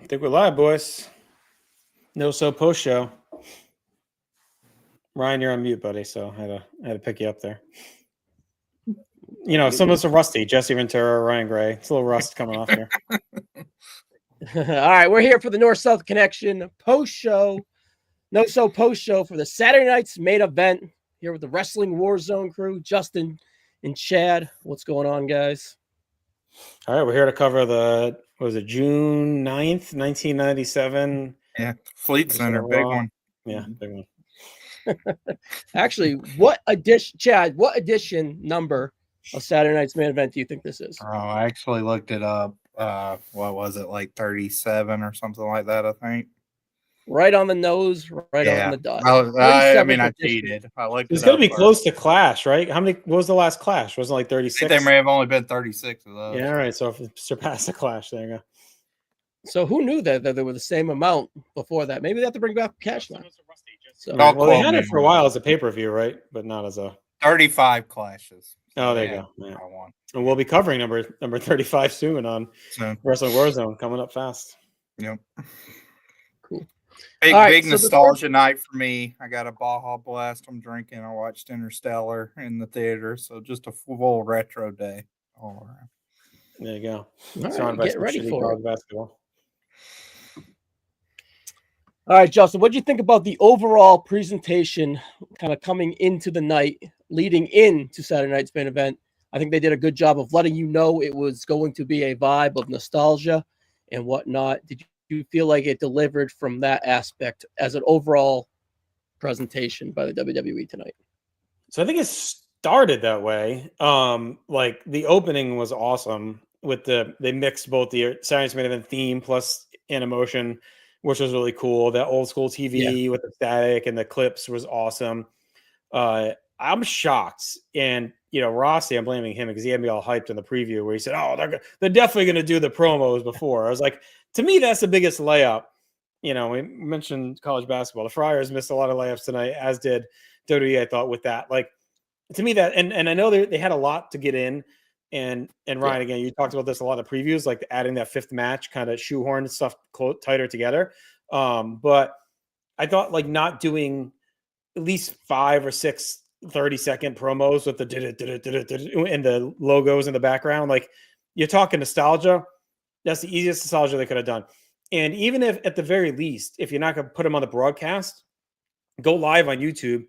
Think we're live, boys. No so post show. Ryan, you're on mute, buddy. So I had to pick you up there. You know, some of us are rusty. Jesse Ventura, Ryan Gray. It's a little rust coming off here. All right, we're here for the North-South Connection post show. No so post show for the Saturday night's main event. Here with the Wrestling War Zone crew, Justin and Chad. What's going on, guys? All right, we're here to cover June 9th, 1997. Yeah, Fleet Center, big one. Yeah, big one. Actually, what edition number of Saturday night's main event do you think this is? Oh, I actually looked it up. What was it, like 37 or something like that, I think. Right on the nose, right on the dot. I mean, I cheated. It's going to be close to Clash, right? What was the last Clash? Wasn't it like 36? There may have only been 36 of those. Yeah, all right. So if it surpassed the Clash, there you go. So who knew that they were the same amount before that? Maybe they have to bring back Cash now. So, well, they had it for a while as a pay-per-view, right? But not as a 35 clashes. Oh, there you go. Yeah. And we'll be covering number 35 soon on Wrestling Warzone, coming up fast. Yep. Cool. Big nostalgia night for me. I got a Baja Blast I'm drinking. I watched Interstellar in the theater, so just a full retro day all around. There you go. All right, get ready for it. Basketball. All right, Justin, what do you think about the overall presentation kind of coming into the night, leading into Saturday night's main event? I think they did a good job of letting you know it was going to be a vibe of nostalgia and whatnot. Did you feel like it delivered from that aspect as an overall presentation by the WWE tonight? So I think it started that way. Like the opening was awesome with they mixed both the Saturday night's main event theme plus Emotion, which was really cool. That old school TV with the static and the clips was awesome. I'm shocked. And, Rossi, I'm blaming him because he had me all hyped in the preview where he said, oh, they're definitely going to do the promos before. I was like, to me, that's the biggest layup. We mentioned college basketball. The Friars missed a lot of layups tonight, as did WWE, I thought, with that. Like, to me, that, and I know they had a lot to get in. And Ryan, again, you talked about this a lot of previews, like adding that fifth match, kind of shoehorn stuff tighter together. But I thought like not doing at least 5 or 6 30-second promos with the and the logos in the background. Like you're talking nostalgia. That's the easiest nostalgia they could have done. And even if at the very least, if you're not going to put them on the broadcast, go live on YouTube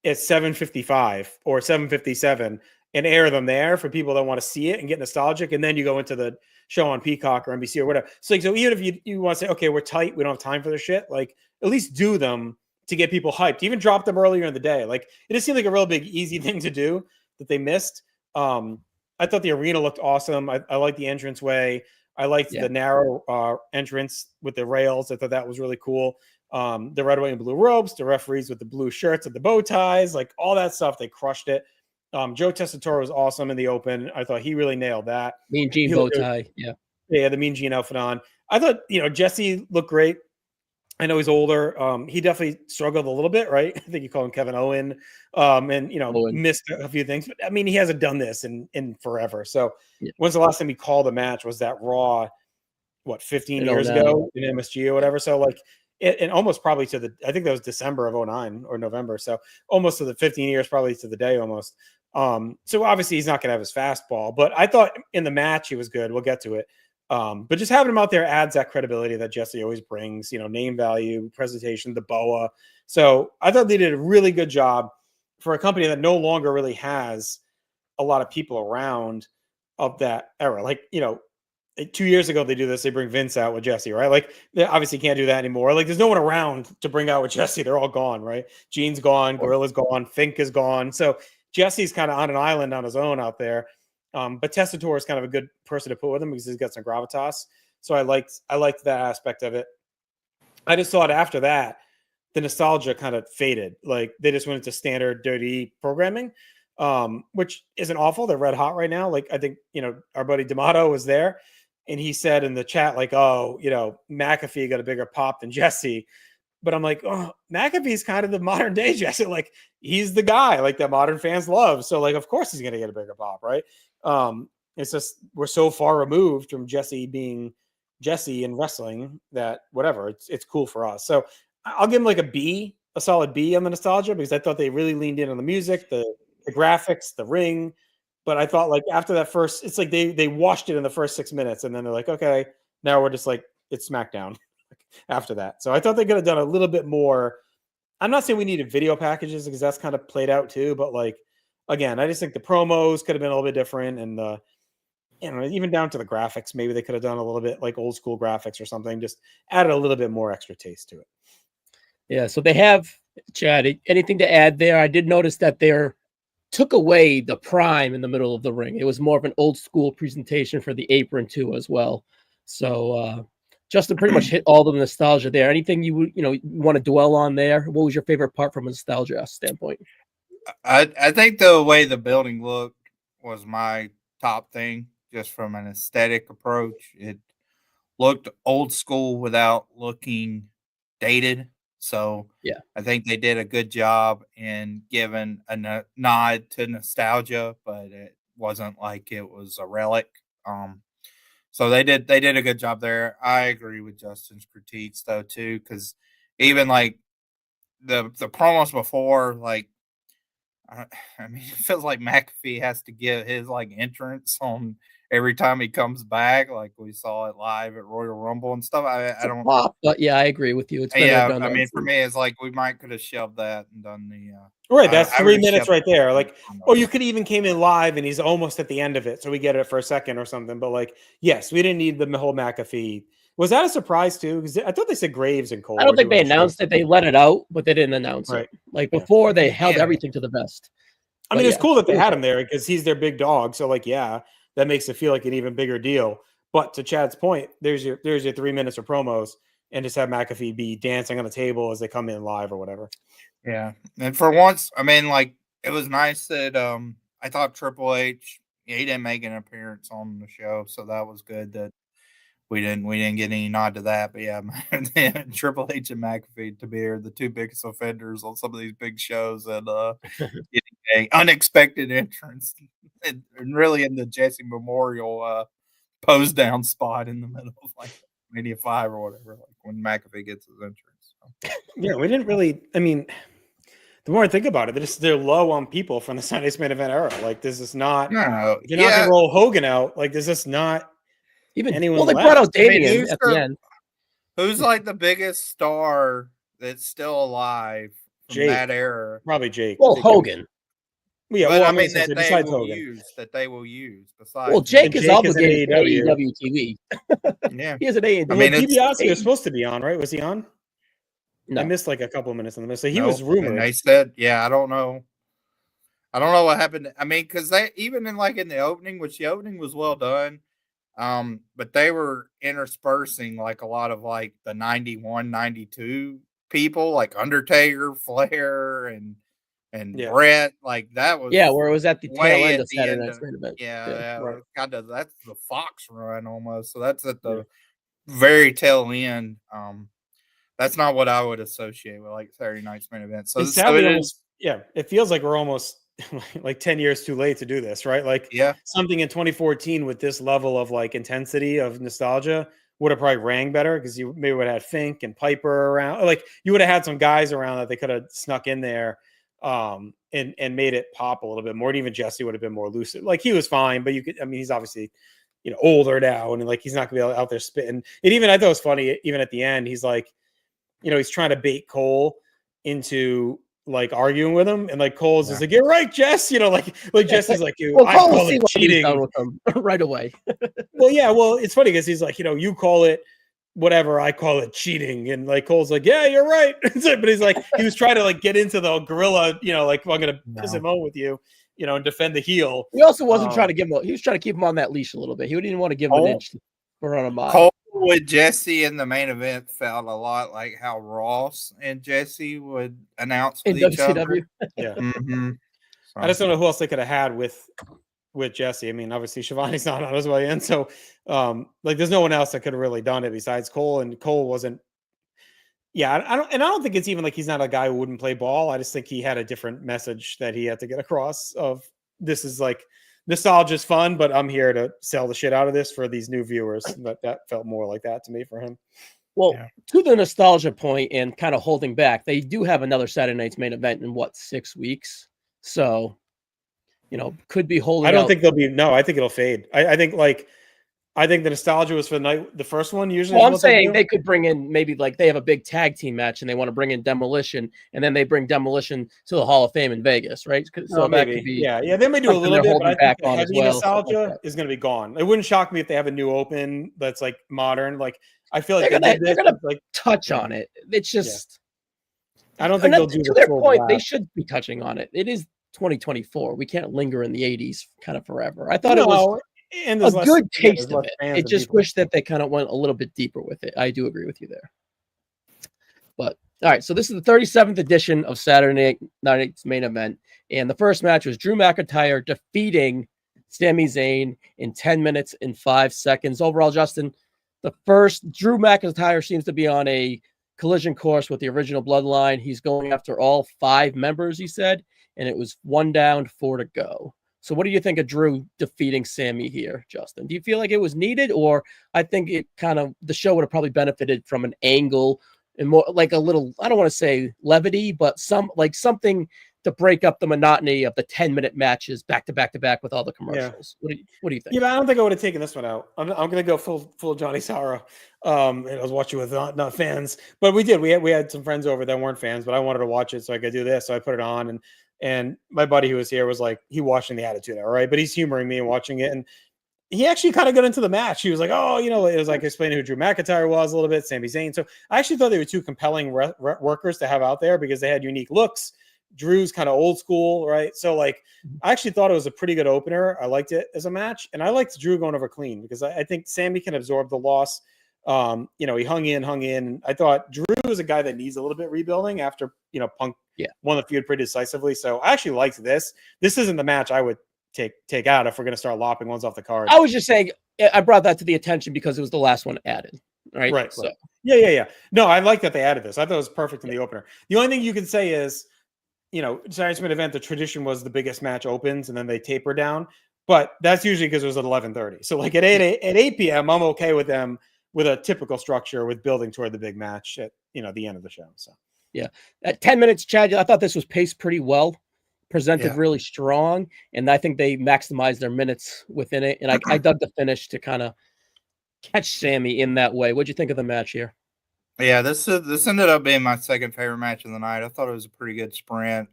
at 7:55 or 7:57 and air them there for people that want to see it and get nostalgic. And then you go into the show on Peacock or NBC or whatever. So even if you want to say, okay, we're tight, we don't have time for this shit, like at least do them to get people hyped. Even drop them earlier in the day. Like it just seemed like a real big, easy thing to do that they missed. I thought the arena looked awesome. I liked the entranceway. I liked the narrow entrance with the rails. I thought that was really cool. The red, white, and blue ropes, the referees with the blue shirts and the bow ties, like all that stuff, they crushed it. Joe Tessitore was awesome in the open. I thought he really nailed that. Mean Gene bow tie. Yeah, the Mean Gene outfit on. I thought, Jesse looked great. I know he's older. He definitely struggled a little bit, right? I think you call him Kevin Owen. And missed a few things. But I mean, he hasn't done this in forever. So when's the last time he called a match? Was that Raw, 15 years ago in MSG or whatever? So like and almost probably I think that was December of 2009 or November. So almost to the 15 years, probably to the day almost. So obviously he's not going to have his fastball, but I thought in the match he was good. We'll get to it. But just having him out there adds that credibility that Jesse always brings, name value, presentation, the BOA. So I thought they did a really good job for a company that no longer really has a lot of people around of that era. Like, 2 years ago they do this, they bring Vince out with Jesse, right? Like they obviously can't do that anymore. Like there's no one around to bring out with Jesse. They're all gone, right? Gene's gone, Gorilla's gone, Fink is gone. So Jesse's kind of on an island on his own out there. But Tessitore is kind of a good person to put with him because he's got some gravitas. So I liked that aspect of it. I just thought after that, the nostalgia kind of faded. Like they just went into standard dirty programming, which isn't awful. They're red hot right now. Like I think, our buddy D'Amato was there and he said in the chat, like, oh, McAfee got a bigger pop than Jesse. But I'm like, oh, McAfee's kind of the modern day Jesse. Like he's the guy like that modern fans love. So like, of course he's going to get a bigger pop, right? It's just we're so far removed from Jesse being Jesse in wrestling that whatever, it's cool for us. So I'll give him like a solid B on the nostalgia, because I thought they really leaned in on the music, the graphics, the ring. But I thought like after that first, it's like they washed it in the first 6 minutes, and then they're like, okay, now we're just like it's SmackDown after that. So I thought they could have done a little bit more. I'm not saying we needed video packages, because that's kind of played out too, but like again, I just think the promos could have been a little bit different, and the even down to the graphics, maybe they could have done a little bit like old school graphics or something, just added a little bit more extra taste to it. Yeah, so they have, Chad, anything to add there? I did notice that they took away the prime in the middle of the ring. It was more of an old school presentation for the apron too as well. So Justin pretty much hit all the nostalgia there. Anything you want to dwell on there? What was your favorite part from a nostalgia standpoint? I think the way the building looked was my top thing, just from an aesthetic approach. It looked old school without looking dated. So yeah, I think they did a good job in giving a nod to nostalgia, but it wasn't like it was a relic. So they did a good job there. I agree with Justin's critiques though too, because even like the promos before, like I mean, it feels like McAfee has to give his like entrance on every time he comes back, like we saw it live at Royal Rumble and stuff. I don't. Pop, but yeah, I agree with you. It's been Yeah, redundant. I mean, for me, it's like we might could have shoved that and done the. Right, that's I 3 minutes right there. Like, or you you could even came in live and he's almost at the end of it, so we get it for a second or something. But like, yes, we didn't need the whole McAfee. Was that a surprise too? Because I thought they said Graves and Cole. I don't think they announced it. They let it out, but they didn't announce right. it. Like before, they held everything to the vest. I mean, it's cool that they had him there because he's their big dog. So like, yeah, that makes it feel like an even bigger deal. But to Chad's point, there's your 3 minutes of promos, and just have McAfee be dancing on the table as they come in live or whatever. Yeah, and for once, I mean, like it was nice that I thought Triple H, he didn't make an appearance on the show, so that was good that we didn't get any nod to that. But yeah, Triple H and McAfee to be the two biggest offenders on some of these big shows, and getting an unexpected entrance, and really in the Jesse Memorial pose down spot in the middle of like Mania 5 or whatever, like when McAfee gets his entrance. So. Yeah, we didn't really. I mean, the more I think about it, they're low on people from the Sunday Main Event era. Like, this is not. No, you're not gonna roll Hogan out. Like, this is not even anyone. Well, they brought out Damien at the end. Who's like the biggest star that's still alive from Jake. that era? Probably Jake. Well, Hogan. Yeah, well, I mean that they will use. Besides, well, Jake is obligated to AEW TV. Yeah, he has an AEW. I mean, DiBiase was supposed to be on, right? Was he on? No. I missed like a couple of minutes in the middle. So he was rumored. And they said, yeah, I don't know what happened. I mean, because they even in the opening, which the opening was well done, but they were interspersing like a lot of like the 91, 92 people, like Undertaker, Flair, and Brett, like that was where it was at the tail end of Saturday Night's Main Event. Right. That's the Fox run almost. So that's at the very tail end. That's not what I would associate with like Saturday Night's Main Event. So it feels like we're almost like 10 years too late to do this, right? Like something in 2014 with this level of like intensity of nostalgia would have probably rang better, because you maybe would have had Fink and Piper around. Like you would have had some guys around that they could have snuck in there and made it pop a little bit more. And even Jesse would have been more lucid. Like he was fine, but he's obviously, older now, and like he's not gonna be out there spitting. And even I thought it was funny, even at the end, he's like, he's trying to bait Cole into like arguing with him, and like Cole's just like, "You're right, Jess." like Jesse's like, I call it cheating right away. Well, it's funny because he's like, you call it whatever, I call it cheating, and like Cole's like, "Yeah, you're right." But he's like, he was trying to like get into the gorilla, like, I'm gonna piss him on with you, and defend the heel. He also wasn't trying to give him. He was trying to keep him on that leash a little bit. He didn't want to give him an inch to run him out. Cole with Jesse in the main event felt a lot like how Ross and Jesse would announce with each other. Yeah. Mm-hmm. So. I just don't know who else they could have had with Jesse. I mean, obviously Shivani's not on his way in, so like there's no one else that could have really done it besides Cole, and Cole wasn't. Yeah, I don't think it's even like he's not a guy who wouldn't play ball. I just think he had a different message that he had to get across. Of this is like nostalgia's fun, but I'm here to sell the shit out of this for these new viewers. That felt more like that to me for him. Well, to the nostalgia point and kind of holding back, they do have another Saturday Night's Main Event in 6 weeks. So, could be holding. I don't think they'll be. No, I think it'll fade. I think the nostalgia was for the first one. Usually, well, I'm saying they could bring in maybe like they have a big tag team match and they want to bring in Demolition, and then they bring Demolition to the Hall of Fame in Vegas, right? So that could be they may do a little bit, but I think the heavy nostalgia is going to be gone. It wouldn't shock me if they have a new open that's like modern. Like I feel like they're gonna like touch on it. It's just I don't think they'll do to their point. They should be touching on it. It is 2024. We can't linger in the 80s kind of forever. I thought it was. And a good taste of it. I just wish that they kind of went a little bit deeper with it. I do agree with you there. But all right, so this is the 37th edition of Saturday Night's Main Event, and the first match was Drew McIntyre defeating Sami Zayn in 10 minutes and 5 seconds. Overall, Justin, the first Drew McIntyre seems to be on a collision course with the original Bloodline. He's going after all 5 members, he said, and it was 1 down, 4 to go. So what do you think of Drew defeating Sami here, Justin? Do you feel like it was needed, or I think it the show would have probably benefited from an angle and more like a little, I don't want to say levity, but something to break up the monotony of the 10-minute matches back to back to back with all the commercials. Yeah. What do you think? Yeah, but I don't think I would have taken this one out. I'm going to go full Johnny Sorrow. And I was watching with not fans, but we did. We had some friends over that weren't fans, but I wanted to watch it so I could do this. So I put it on, and my buddy who was here was like, he watching the Attitude Era, right? But he's humoring me and watching it. And he actually kind of got into the match. He was like, oh, it was like explaining who Drew McIntyre was a little bit, Sami Zayn. So I actually thought they were 2 compelling workers to have out there because they had unique looks. Drew's kind of old school, right? So like, I actually thought it was a pretty good opener. I liked it as a match. And I liked Drew going over clean because I think Sami can absorb the loss. He hung in. I thought Drew is a guy that needs a little bit rebuilding after, Punk won the feud pretty decisively. So I actually liked this. This isn't the match I would take out if we're going to start lopping ones off the card. I was just saying, I brought that to the attention because it was the last one added. Right. So yeah. No, I like that they added this. I thought it was perfect in the opener. The only thing you can say is, Saturday's Main Event, the tradition was the biggest match opens and then they taper down. But that's usually because it was at 11:30. So like at 8 p.m., I'm okay with them with a typical structure with building toward the big match at the end of the show. So yeah, at 10 minutes, Chad, I thought this was paced pretty well, presented really strong, and I think they maximized their minutes within it. And I dug the finish to kind of catch Sami in that way. What'd you think of the match here? Yeah, this ended up being my second favorite match of the night. I thought it was a pretty good sprint.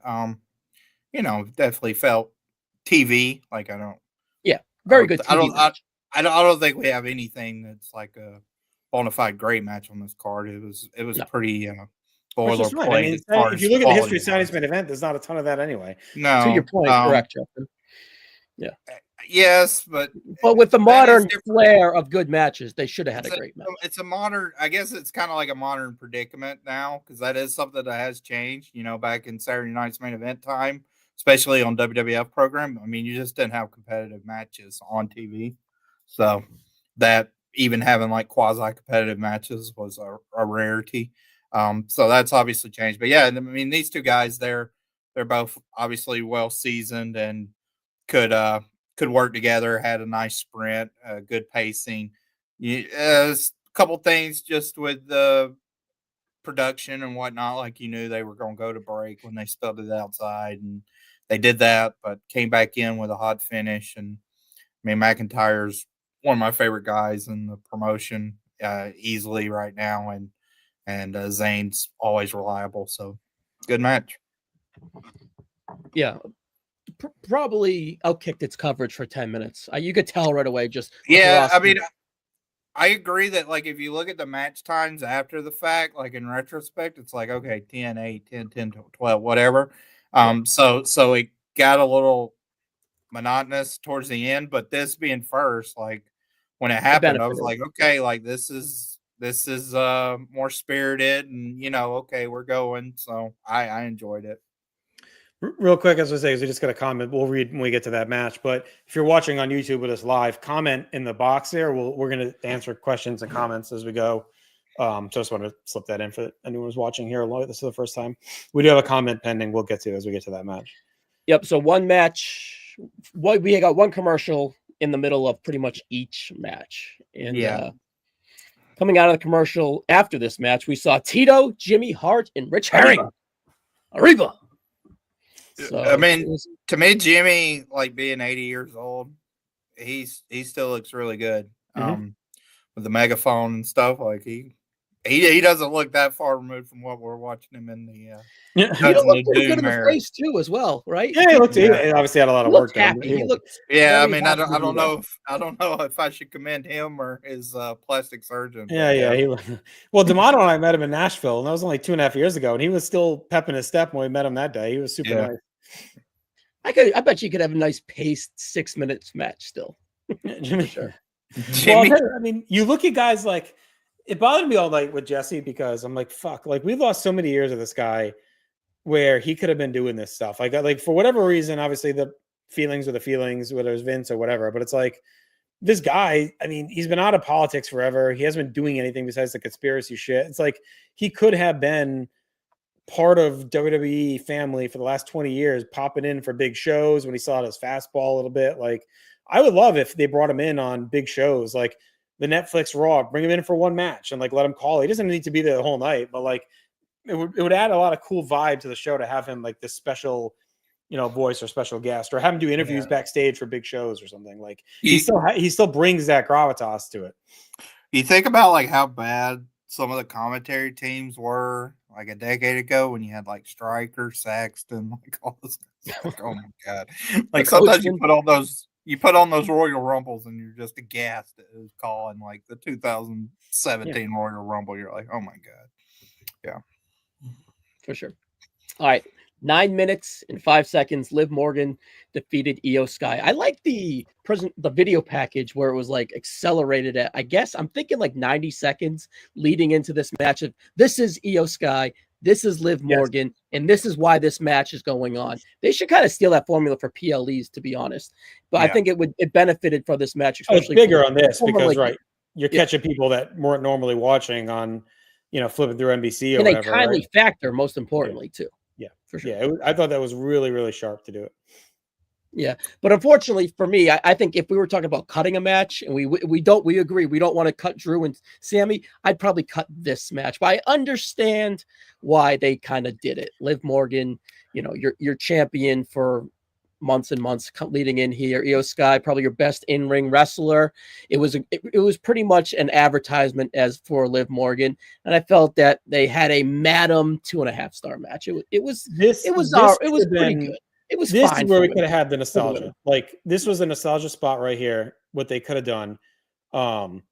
Definitely felt TV. Like very good TV. I don't think we have anything that's like a bona fide great match on this card. It was pretty boilerplate. Right. I mean, if you look at the history of Saturday's Main Event, there's not a ton of that anyway. No, to your point, correct, Justin. Yeah. Yes, but with the modern flair of good matches, they should have had a great match. It's a modern. I guess it's kind of like a modern predicament now because that is something that has changed. Back in Saturday Night's Main Event time, especially on WWF program. I mean, you just didn't have competitive matches on TV, so that even having like quasi-competitive matches was a rarity. So that's obviously changed. But yeah, I mean, these 2 guys, they're both obviously well seasoned and could work together. Had a nice sprint, good pacing. A couple things just with the production and whatnot. Like knew they were going to go to break when they started outside, and they did that, but came back in with a hot finish. And I mean, McIntyre's one of my favorite guys in the promotion, easily right now, and Zayn's always reliable. So good match. Yeah. Probably outkicked its coverage for 10 minutes. You could tell right away. I mean, I agree that like if you look at the match times after the fact, like in retrospect, it's like okay, 10, 8, 10, 10, 12, whatever. So it got a little monotonous towards the end, but this being first, like when it happened, I was like, okay, like this is more spirited, and okay, we're going. So I enjoyed it. Real quick, as I say, we just got a comment. We'll read when we get to that match. But if you're watching on YouTube with us live, comment in the box there. We're going to answer questions and comments as we go. So just want to slip that in for anyone who's watching here. This is the first time. We do have a comment pending we'll get to as we get to that match. Yep. So one match match. We got one commercial in the middle of pretty much each match. And coming out of the commercial after this match, we saw Tito, Jimmy Hart, and Rich Herring. Arriba. So I mean, to me, Jimmy, like being 80 years old, he still looks really good. With the megaphone and stuff, like he doesn't look that far removed from what we're watching him in the he looked pretty good in the face too, as well, right? Yeah, he obviously had a lot of work done. He looked I mean, I don't know if I should commend him or his plastic surgeon. Well, D'Amato and I met him in Nashville, and that was only 2.5 years ago, and he was still pepping his step when we met him that day. He was super nice. I bet you could have a nice paced 6 minutes match still. Jimmy, sure. Well, I mean, you look at guys like, it bothered me all night with Jesse because I'm like, fuck, like we've lost so many years of this guy where he could have been doing this stuff. Like for whatever reason, obviously the feelings are the feelings, whether it's Vince or whatever, but it's like this guy, I mean, he's been out of politics forever. He hasn't been doing anything besides the conspiracy shit. It's like he could have been part of WWE family for the last 20 years, popping in for big shows when he saw his fastball a little bit. Like, I would love if they brought him in on big shows like the Netflix Raw, bring him in for one match and like let him call. He doesn't need to be there the whole night, but like it would add a lot of cool vibe to the show to have him like this special, voice or special guest, or have him do interviews backstage for big shows or something. Like he still brings that gravitas to it. You think about like how bad some of the commentary teams were like a decade ago when you had like Stryker, Saxton, like all this. Like, oh my god! Like sometimes you put on those Royal Rumbles and you're just aghast at who's calling like the 2017 Royal Rumble. You're like, oh my god. Yeah. For sure. All right. 9 minutes and 5 seconds. Liv Morgan defeated Io Sky. I like the video package where it was like accelerated at, I guess I'm thinking like 90 seconds leading into this match of this is Io Sky, this is Liv Morgan, and this is why this match is going on. They should kind of steal that formula for PLEs, to be honest. But I think it benefited for this match, especially bigger on this because you're catching people that weren't normally watching on, flipping through NBC or and whatever. And a timely factor, most importantly, too. Yeah, for sure. Yeah, I thought that was really, really sharp to do it. Yeah, but unfortunately for me, I think if we were talking about cutting a match, and we agree we don't want to cut Drew and Sammy, I'd probably cut this match. But I understand why they kind of did it. Liv Morgan, your champion for months and months leading in here. Io Sky, probably your best in-ring wrestler. It was pretty much an advertisement as for Liv Morgan, and I felt that they had a Madam 2.5-star match. It was pretty good. It was this fine is where we could have had the nostalgia. Like this was a nostalgia spot right here. What they could have done, and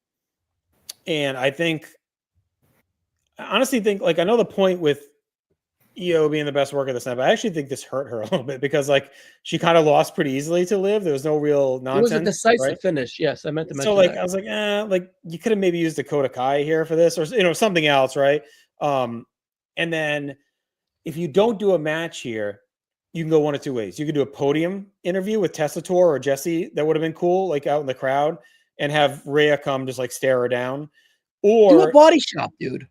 I honestly think like I know the point with Io being the best worker this night, but I actually think this hurt her a little bit because like she kind of lost pretty easily to Liv. There was no real nonsense. It was a decisive finish. Yes, I meant to mention. So like that. I was like, like you could have maybe used Dakota Kai here for this, or something else, right? And then if you don't do a match here, you can go one of two ways. You could do a podium interview with Tessitore or Jesse. That would have been cool, like out in the crowd, and have Rhea come just like stare her down, or do a body shop, dude.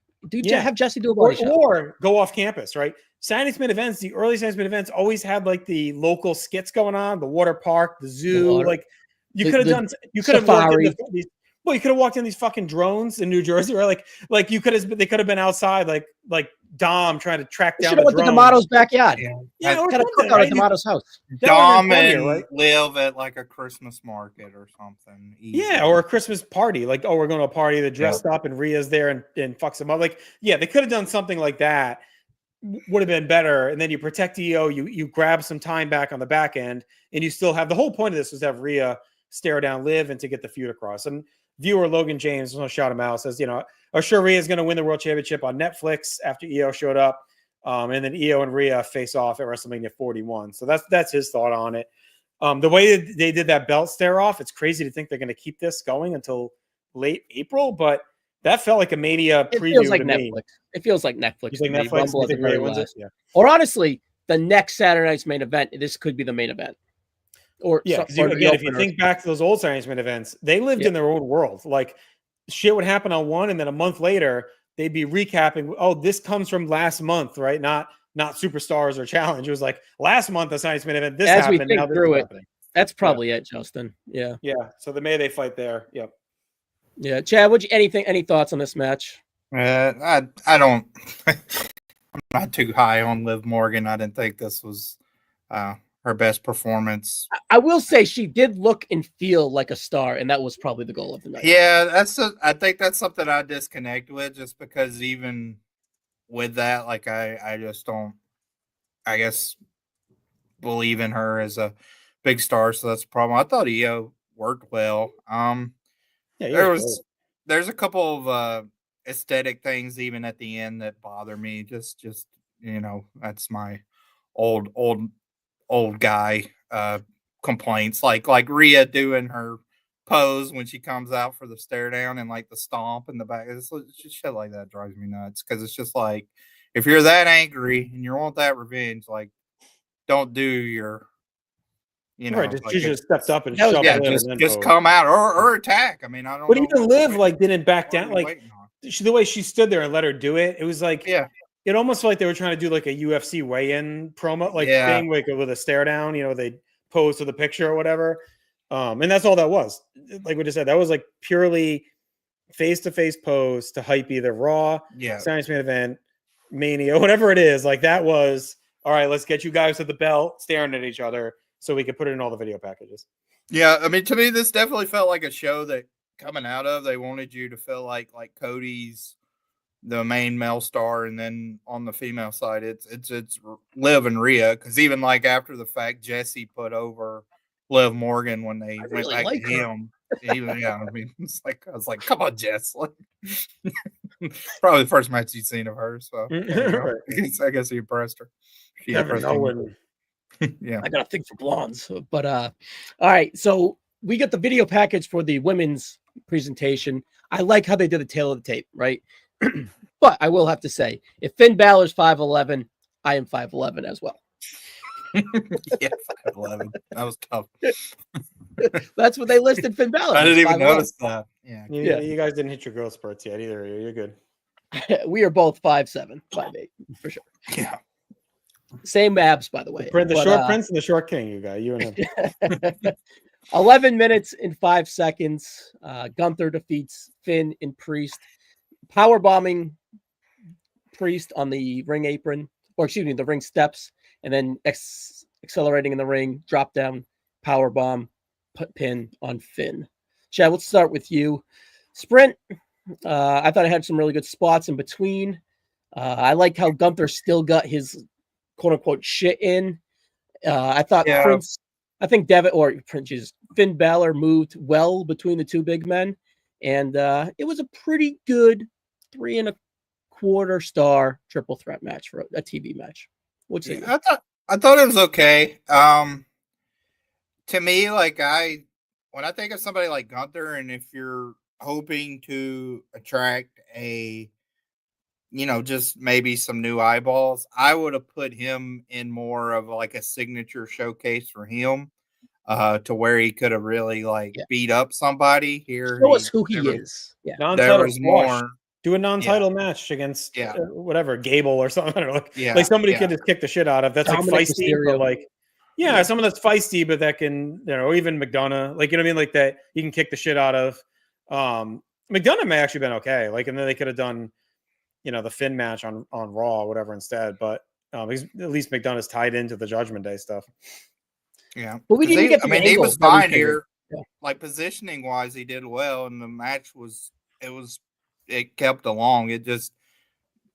Have Jesse do a body shop. Or go off campus, right? Saturday Night events, the early Saturday Night events always had like the local skits going on, the water park, the zoo. Like you could have you could have walked in these fucking drones in New Jersey, or like they could have been outside, like Dom trying to track down the drone. To D'Amato's backyard. Yeah, or kind of cook out at D'Amato's house. Dom and live at like a Christmas market or something. Yeah, or a Christmas party. Like, we're going to a party. They're dressed up, and Rhea's there and fucks them up. Like, yeah, they could have done something like that. Would have been better. And then you protect EO. You grab some time back on the back end, and you still have the whole point of this was to have Rhea stare down Liv and to get the feud across. And viewer Logan James, I'm going to shout him out, says, sure Rhea is going to win the World Championship on Netflix after EO showed up. And then EO and Rhea face off at WrestleMania 41. So that's his thought on it. The way they did that belt stare off, it's crazy to think they're going to keep this going until late April, but that felt like a Mania preview. It feels like Netflix. Me. It feels like Netflix. You think Netflix? You think Rhea wins it? Yeah. Or honestly, the next Saturday night's main event, this could be the main event. Or yeah, again, if you think back to those old Saturday Night events, they lived in their own world. Like shit would happen on one, and then a month later they'd be recapping. Oh, this comes from last month, right? Not Superstars or Challenge. It was like last month the Saturday Night event. This as happened. We think now this through is it, happening. That's probably it, Justin. Yeah. Yeah. So they fight there. Yep. Yeah. Chad, any thoughts on this match? I don't. I'm not too high on Liv Morgan. I didn't think this was her best performance. I will say she did look and feel like a star, and that was probably the goal of the night. Yeah, I think that's something I disconnect with, just because even with that, like I just don't, I guess, believe in her as a big star. So that's the problem. I thought EO worked well. Yeah. There's a couple of aesthetic things even at the end that bother me. Just that's my old guy complaints, like Rhea doing her pose when she comes out for the stare down and like the stomp in the back. It's just shit like that drives me nuts, because it's just like, if you're that angry and you want that revenge, like, don't do your right. like, She just stepped up and that was- shoved yeah, Liv just come out or attack. I mean, I don't But know. even Liv like didn't back what are down. we Like waiting on? the way she stood there and let her do it, it was like Yeah, it almost felt like they were trying to do like a UFC weigh-in promo like Yeah. thing, like with a stare down. They pose to the picture or whatever, and that's all that was. Like we just said, that was like purely face-to-face pose to hype either Raw, yeah. Science Main Event, Mania, whatever it is. Like that was all right. Let's get you guys at the belt staring at each other so we could put it in all the video packages. Yeah, I mean, to me, this definitely felt like a show that coming out of, they wanted you to feel like Cody's the main male star, and then on the female side, it's Liv and Rhea. Because even like after the fact, Jesse put over Liv Morgan when they went really back like to her. him. Even I mean, it's like I was like, come on, Jess. Like, probably the first match you'd seen of her. So Right. I guess he impressed her. She Never impressed know him. when. Yeah. I got a thing for blondes. But all right, so we got the video package for the women's presentation. I like how they did the tail of the tape, right? But I will have to say, if Finn Balor's 5'11", I am 5'11" as well. Yeah, 5'11". That was tough. That's what they listed Finn Balor. I didn't as, even 5'11". notice that. Yeah. You guys didn't hit your growth spurts yet either. You're good. We are both 5'7", 5'8", for sure. Yeah. Same abs, by the way. The short prince and the short king, you and him. 11 minutes and 5 seconds. Gunther defeats Finn and Priest. Power bombing Priest on the ring apron, or excuse me, the ring steps, and then accelerating in the ring, drop down, power bomb, pin on Finn. Chad, let's start with you. Sprint. I thought I had some really good spots in between. I like how Gunther still got his quote unquote shit in. I thought Prince, I think Finn Balor moved well between the two big men, and it was a pretty good 3.25 star triple threat match for a TV match. What's it? I thought it was okay. To me, like when I think of somebody like Gunther, and if you're hoping to attract just maybe some new eyeballs, I would have put him in more of like a signature showcase for him, to where he could have really beat up somebody here. Show us who he is. Yeah, there was more. Do a non-title match against whatever Gable or something. I don't know, like somebody could just kick the shit out of. That's Dominic like feisty, Mysterio. but like someone that's feisty, but that can even McDonough, like what I mean, like that you can kick the shit out of. McDonough may actually been okay, like, and then they could have done the Finn match on Raw or whatever instead. But at least McDonough's tied into the Judgment Day stuff. Yeah, but we didn't get. He was fine here. Like positioning wise, he did well, and the match it kept along. It just,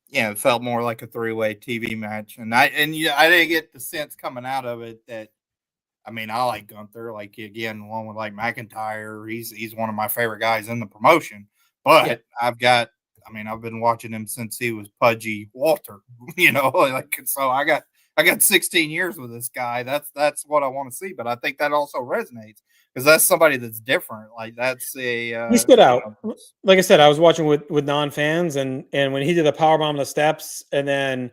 it felt more like a 3-way TV match. And I didn't get the sense coming out of it that, I mean, I like Gunther, like, again, along with like McIntyre, he's one of my favorite guys in the promotion. But I've been watching him since he was Pudgy Walter, so I got 16 years with this guy. That's what I want to see. But I think that also resonates, because that's somebody that's different. Like, that's he stood out. Like I said, I was watching with non-fans, and when he did the powerbomb on the steps, and then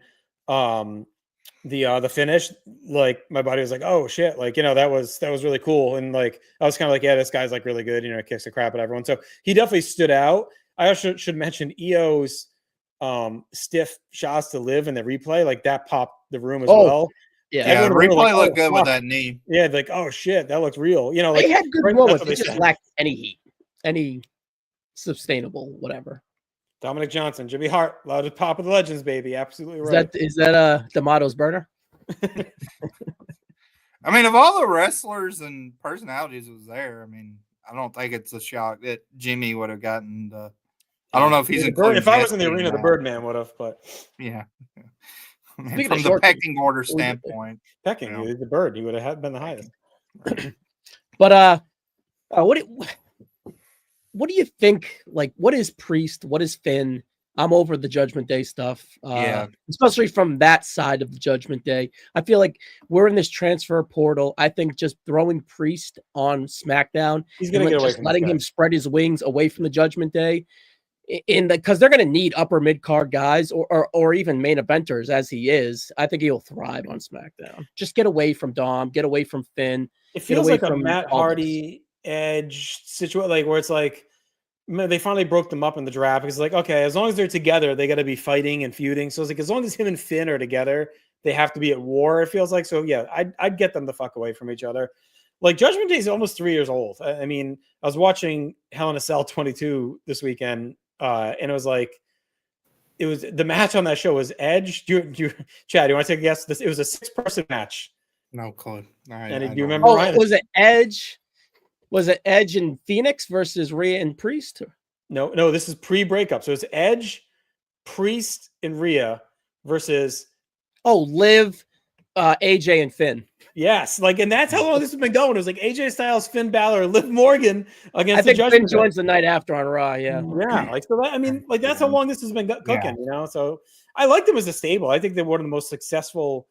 the finish, like my body was like, oh shit, like that was really cool. And like I was kind of like, yeah, this guy's like really good, kicks the crap at everyone. So he definitely stood out. I also should mention EO's stiff shots to Liv in the replay, like that popped the room as well. Yeah, Yeah, the everyone were replay like, looked "Oh, good with fuck." that knee. Yeah, like, oh shit, that looks real. You know, they like had good right, that's moments. what They they just said. lacked any heat, any sustainable whatever. Dominic Johnson, Jimmy Hart, loudest pop of the legends, baby. Absolutely Is right. that D'Amato's burner? I mean, of all the wrestlers and personalities was there, I mean, I don't think it's a shock that Jimmy would have gotten the. I don't know if he's The Bird, including if I was in the Jesse arena, the that. Birdman would have, but Yeah. I mean, Speaking of from the short pecking order we- standpoint, pecking you know, you, the Bird, he would have been the highest. But what do you think? Like, what is Priest? What is Finn? I'm over the Judgment Day stuff. Yeah. Especially from that side of the Judgment Day. I feel like we're in this transfer portal. I think just throwing Priest on SmackDown He's gonna get away just from letting these him guys. spread his wings away from the Judgment Day, because they're going to need upper mid card guys or even main eventers as he is. I think he'll thrive on SmackDown. Just get away from Dom, get away from Finn, It get feels away like a from Matt all this. Hardy Edge situation, like where it's like they finally broke them up in the draft because like, okay, as long as they're together, they got to be fighting and feuding. So it's like as long as him and Finn are together, they have to be at war. It feels like. So yeah, I'd get them the fuck away from each other. Like Judgment Day is almost 3 years old. I mean, I was watching Hell in a Cell 22 this weekend, and it was like. It was the match on that show was Edge. Chad, do you want to take a guess? It was a 6-person match. no clue. And I do you don't remember know. Ryan? Was it Edge? Was it Edge and Phoenix versus Rhea and Priest? No, this is pre-breakup. So it's Edge, Priest, and Rhea versus Liv, AJ, and Finn. yes, like, and that's how long this has been going. It was like AJ Styles, Finn Balor, Liv Morgan against I the think Finn Judgment Day. joins the night after on Raw. Yeah, Yeah, like so. That, I mean, like that's how long this has been cooking. You know, so I like them as a stable. I think they're one of the most successful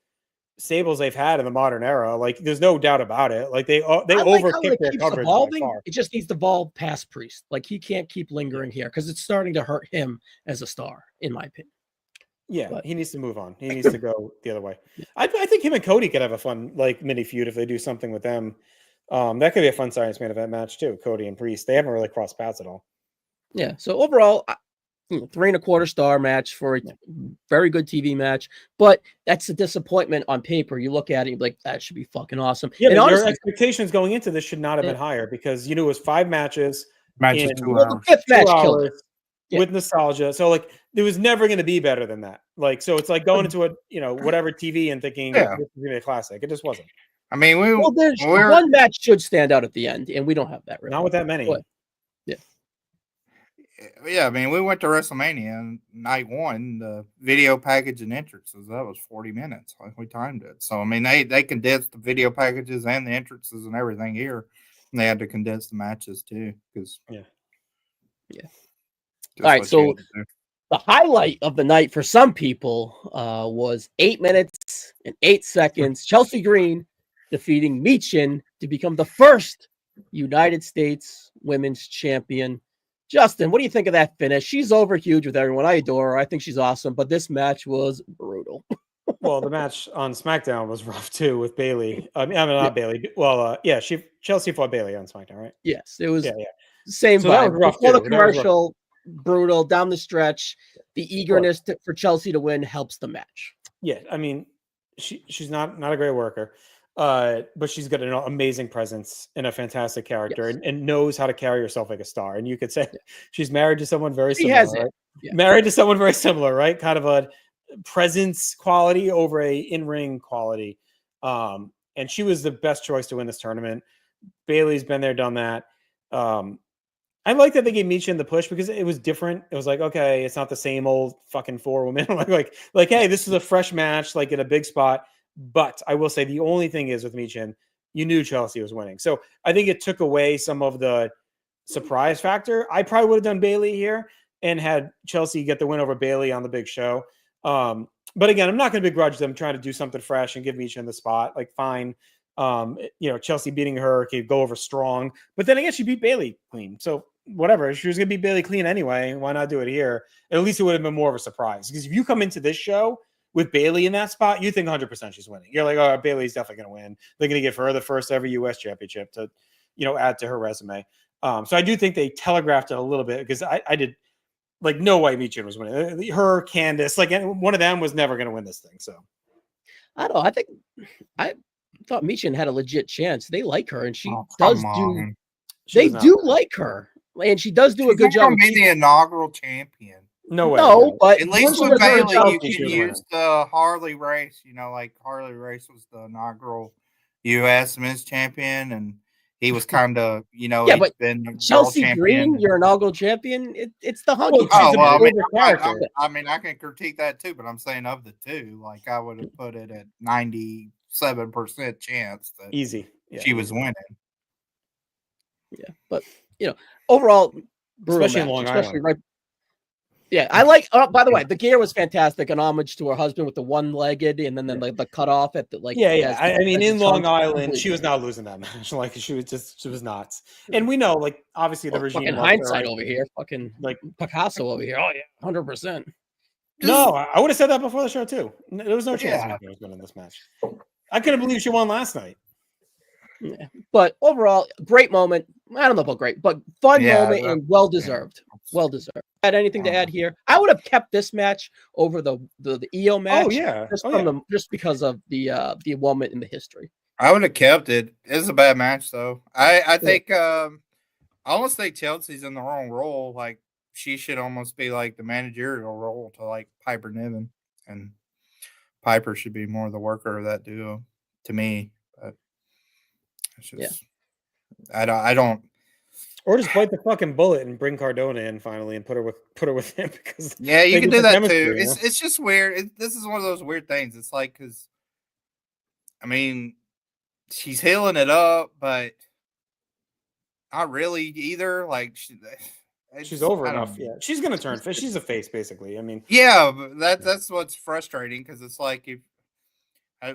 stables they've had in the modern era. Like, there's no doubt about it. Like they I like how overkick it their keeps coverage by evolving. far. It just needs to evolve past Priest. Like he can't keep lingering here because it's starting to hurt him as a star, in my opinion. Yeah, But- he needs to move on. He needs to go the other way. I think him and Cody could have a fun like mini feud if they do something with them. That could be a fun science main event match too. Cody and Priest. They haven't really crossed paths at all. Yeah. So overall, 3.25 star match for a very good TV match, but that's a disappointment on paper. You look at it, you're like, that should be fucking awesome. Yeah, and but honestly, your expectations going into this should not have been higher because you knew it was 5 matches Matches in 2 well, the hours. fifth 2 match killed it. hours with nostalgia. So like it was never going to be better than that. Like so, it's like going into a whatever TV and thinking Yeah. this is going to be a classic. It just wasn't. I mean, There's we're one match should stand out at the end, and we don't have that. Really. Not with that many. But- yeah. I mean, we went to WrestleMania and night 1. The video package and entrances that was 40 minutes. Like we timed it. So I mean, they condensed the video packages and the entrances and everything here. And they had to condense the matches too because Yeah. All right, so the highlight of the night for some people was 8 minutes and 8 seconds. Chelsea Green defeating Michin to become the first United States Women's Champion. Justin, what do you think of that finish? She's over huge with everyone. I adore her. I think she's awesome, but this match was brutal. Well, the match on SmackDown was rough too with Bailey. I mean, not Bailey. Well, yeah, Chelsea fought Bailey on SmackDown, right? Yes, it was Yeah. same So that vibe. was rough Before the too. That was rough. commercial, brutal down the stretch. The eagerness for Chelsea to win helps the match. Yeah, I mean, she's not a great worker, but she's got an amazing presence and a fantastic character, Yes. and knows how to carry herself like a star. And you could say she's married to someone very She similar. has it. Right? Yeah. Married to someone very similar, right? Kind of a presence quality over a in-ring quality. And she was the best choice to win this tournament. Bailey's been there, done that. I like that they gave Michin the push because it was different. It was like, okay, it's not the same old fucking 4 women. like, hey, this is a fresh match, like in a big spot. But I will say the only thing is with Michin, you knew Chelsea was winning. So I think it took away some of the surprise factor. I probably would have done Bailey here and had Chelsea get the win over Bailey on the big show. But again, I'm not going to begrudge them trying to do something fresh and give Michin the spot. Like, fine. Chelsea beating her could go over strong. But then again, she beat Bailey clean. So whatever, she was going to beat Bailey clean anyway. Why not do it here? At least it would have been more of a surprise. Because if you come into this show with Bailey in that spot, you think 100% she's winning. You're like, oh, Bailey's definitely going to win. They're going to give her the first ever U.S. championship to, add to her resume. So I do think they telegraphed it a little bit because I did like no way Michin was winning. Her, Candice, like one of them was never going to win this thing. So I don't know. I thought Michin had a legit chance. They like her, and she Oh, does come do. on. She They was not do bad. like her, and she does do a She's good not job. gonna be the inaugural champion. No way. No, No. but At when least she with was her Bailey, you Chelsea, she can was use the Harley Race. You know, like Harley Race was the inaugural U.S. Men's Champion, and he was kind of, yeah, he'd but been a world Chelsea champion. Green, your inaugural champion. It's the Well, hunky. she's Oh a well, favorite character. I can critique that too, but I'm saying of the two, like I would have put it at 97% chance that Easy. Yeah, she was easy. winning. Yeah, but overall, brutal Especially in match, Long especially Island. right. Yeah, I like. By the way, the gear was fantastic. An homage to her husband with the one-legged, and then the cut off at the Yeah. as I mean, as the in Long trunks. Island, she was not losing that match. Like she was nuts. And we know, like, obviously the regime fucking loves her, hindsight right? over here. Fucking Like, Picasso over here. Oh yeah, 100%. no, I would have said that before the show too. There was no chance Yeah. Michin was winning this match. I couldn't believe she won last night. Yeah. But overall, great moment. I don't know about great, but fun moment and well deserved. Well deserved. Had anything to add here? I would have kept this match over the EO match. Oh yeah. Just because of the moment in the history. I would have kept it. It's a bad match though. I think I almost think Chelsea's in the wrong role. Like she should almost be like the managerial role to like Piper Niven, and Piper should be more the worker of that duo to me. But it's just I don't. Or just bite the fucking bullet and bring Cardona in finally and put her with him because Yeah, you they can get do the that chemistry, too. you know? It's just weird. This is one of those weird things. It's like because I mean she's healing it up, but not really either. Like She's over I don't enough. know. Yeah, she's gonna turn face. She's a face, basically. I mean, Yeah, but that's what's frustrating because it's like if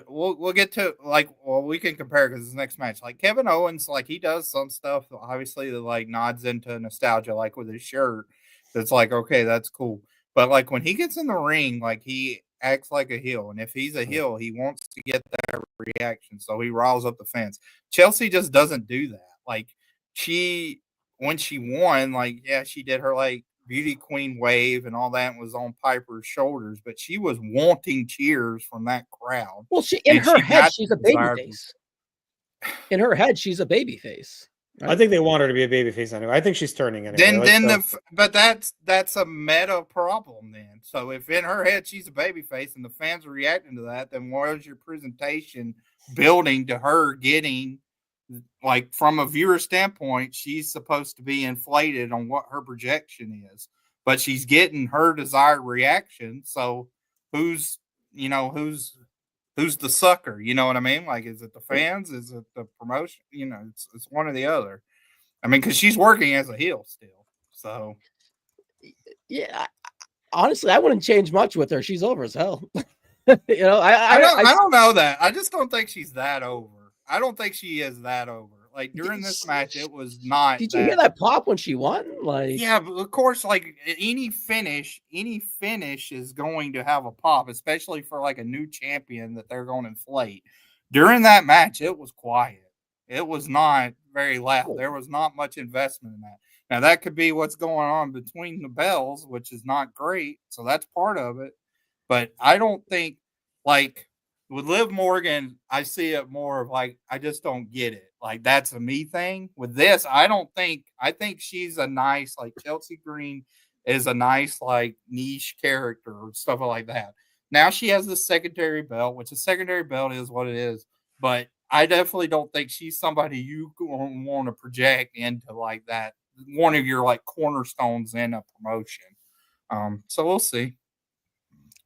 we'll get to like we can compare because this next match like Kevin Owens like he does some stuff obviously that like nods into nostalgia like with his shirt that's like okay that's cool but like when he gets in the ring like he acts like a heel and if he's a heel he wants to get that reaction so he riles up the fans. Chelsea just doesn't do that. Like she when she won like yeah she did her like beauty queen wave and all that was on Piper's shoulders, but she was wanting cheers from that crowd. Well, in her head, she's a baby desired- face. In her head, she's a baby face. I think they want her to be a babyface anyway. I think she's turning anyway. But that's a meta problem then. So if in her head she's a babyface and the fans are reacting to that, then where's your presentation building to her getting like from a viewer standpoint, she's supposed to be inflated on what her projection is, but she's getting her desired reaction. So who's the sucker? You know what I mean? Like, is it the fans? Is it the promotion? It's one or the other. I mean, because she's working as a heel still. So yeah, honestly, I wouldn't change much with her. She's over as hell. I don't know that. I just don't think she's that over. I don't think she is that over. Like during this match, it was not. Did you hear that pop when she won? Like, yeah, but of course, like any finish is going to have a pop, especially for like a new champion that they're going to inflate. During that match, it was quiet. It was not very loud. There was not much investment in that. Now that could be what's going on between the bells, which is not great. So that's part of it. But I don't think like with Liv Morgan, I see it more of like I just don't get it. Like that's a me thing. With this, I think she's a nice like Chelsea Green is a nice like niche character or stuff like that. Now she has the secondary belt, which a secondary belt is what it is. But I definitely don't think she's somebody you want to project into like that one of your like cornerstones in a promotion. So we'll see.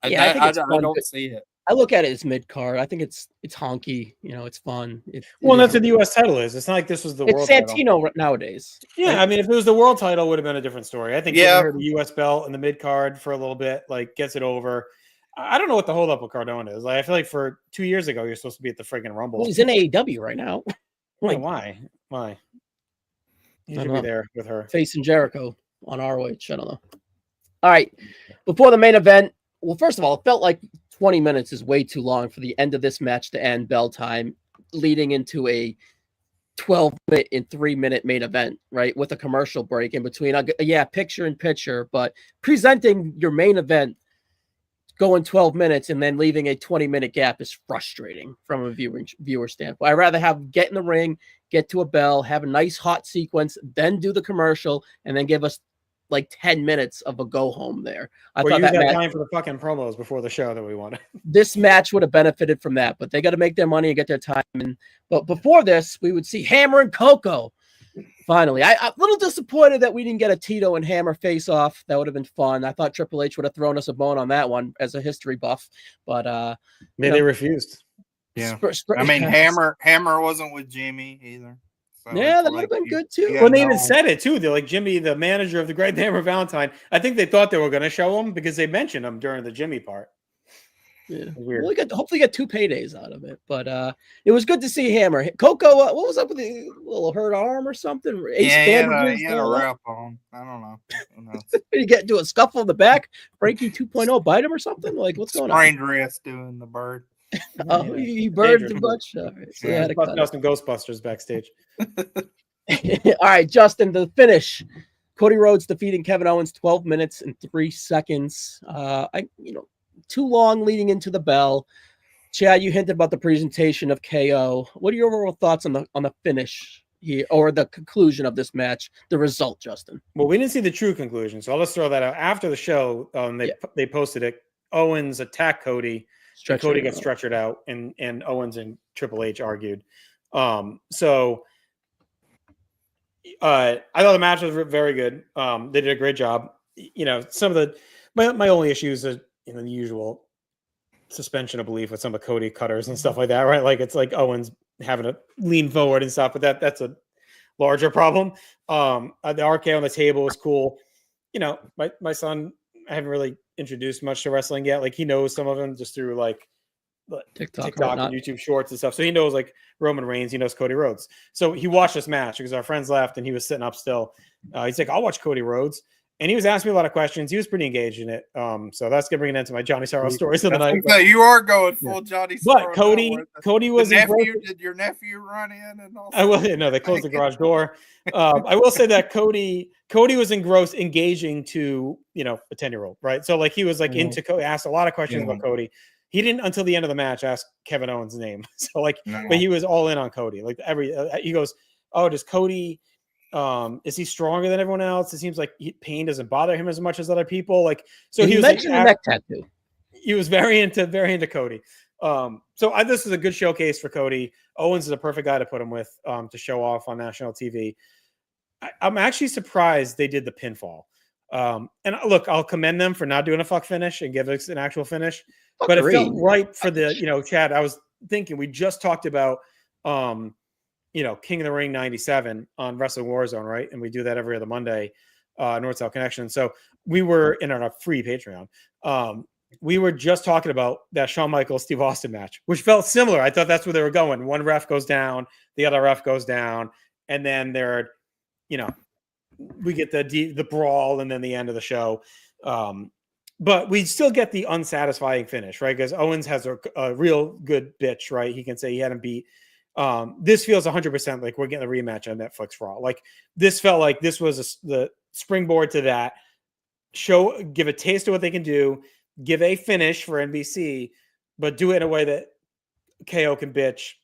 Yeah, I think it's I don't see it. I look at it as mid card. I think it's honky. It's fun. Well, that's what the U.S. title is. It's not like this was the world title. It's Santino nowadays. Yeah, right? I mean, if it was the world title, it would have been a different story. I think Yeah, the U.S. belt and the mid card for a little bit, like gets it over. I don't know what the hold up with Cardona is. Like, I feel like for 2 years ago, you're supposed to be at the friggin' Rumble. Well, he's in AEW right now. Like, why? He should be there with her. Facing Jericho on ROH. I don't know. All right. Before the main event, well, first of all, it felt like 20 minutes is way too long for the end of this match to end bell time, leading into a 12-minute and 3-minute main event, right? With a commercial break in between. Yeah, picture in picture, but presenting your main event going 12 minutes and then leaving a 20-minute gap is frustrating from a viewer standpoint. I'd rather get in the ring, get to a bell, have a nice hot sequence, then do the commercial, and then give us like 10 minutes of a go home there. I thought use that time for the fucking promos before the show that we wanted. This match would have benefited from that, but they got to make their money and get their time. But before this, we would see Hammer and Coco. Finally, I'm a little disappointed that we didn't get a Tito and Hammer face off. That would have been fun. I thought Triple H would have thrown us a bone on that one as a history buff, but they refused. Yeah, I mean Hammer wasn't with Jimmy either. So yeah, that would have been good too. Well, they even said it too. They're like Jimmy, the manager of the Great Hammer Valentine. I think they thought they were going to show him because they mentioned him during the Jimmy part. Yeah, weird. Well, hopefully get 2 paydays out of it, but it was good to see Hammer. Coco, what was up with the little hurt arm or something? He had a wrap on. I don't know. Did he get into a scuffle in the back? Frankie 2.0 bite him or something? Like what's going on? Sprained wrist doing the bird. Oh, he burned too much. All right, so yeah, some Ghostbusters backstage. All right, Justin, the finish. Cody Rhodes defeating Kevin Owens 12 minutes and 3 seconds. Too long leading into the bell. Chad, you hinted about the presentation of KO. What are your overall thoughts on the finish here, or the conclusion of this match? The result, Justin. Well, we didn't see the true conclusion, so I'll just throw that out. After the show, they posted it. Owens attacked Cody. Cody got stretchered out, and Owens and Triple H argued. So I thought the match was very good. They did a great job. Some of my only issues are the usual suspension of belief with some of Cody cutters and stuff like that, right? Like it's like Owens having to lean forward and stuff, but that's a larger problem. The RKO on the table is cool. My son, I haven't really introduced much to wrestling yet. Like he knows some of them just through like TikTok and YouTube shorts and stuff. So he knows like Roman Reigns, he knows Cody Rhodes. So he watched this match because our friends left and he was sitting up still. He's like, I'll watch Cody Rhodes. And he was asking me a lot of questions. He was pretty engaged in it. So that's gonna bring it into my Johnny Sorrow stories of the night. You are going full Johnny Sorrow. But Cody was did your nephew run in and all? I will. No, they closed the garage door. I will say that Cody was engaging to a 10-year-old, right? So like he was like into Cody, asked a lot of questions about Cody. He didn't until the end of the match ask Kevin Owens' name. So like, but he was all in on Cody. Like he goes, oh, does Cody? Is he stronger than everyone else? It seems like pain doesn't bother him as much as other people. Like, so he was mentioned the neck tattoo. He was very into Cody. So this is a good showcase for Cody. Owens is a perfect guy to put him with to show off on national TV. I'm actually surprised they did the pinfall. And look, I'll commend them for not doing a fuck finish and give us an actual finish. But it felt right for the Chad. I was thinking we just talked about King of the Ring 97 on Wrestling Warzone, right? And we do that every other Monday, North South Connection. So we were in our free Patreon. We were just talking about that Shawn Michaels Steve Austin match, which felt similar. I thought that's where they were going. One ref goes down, the other ref goes down, and then we get the brawl and then the end of the show. But we still get the unsatisfying finish, right? Because Owens has a real good bitch, right? He can say he had him beat. This feels 100% like we're getting a rematch on Netflix Raw. Like this felt like this was the springboard to that show, give a taste of what they can do, give a finish for NBC, but do it in a way that KO can bitch.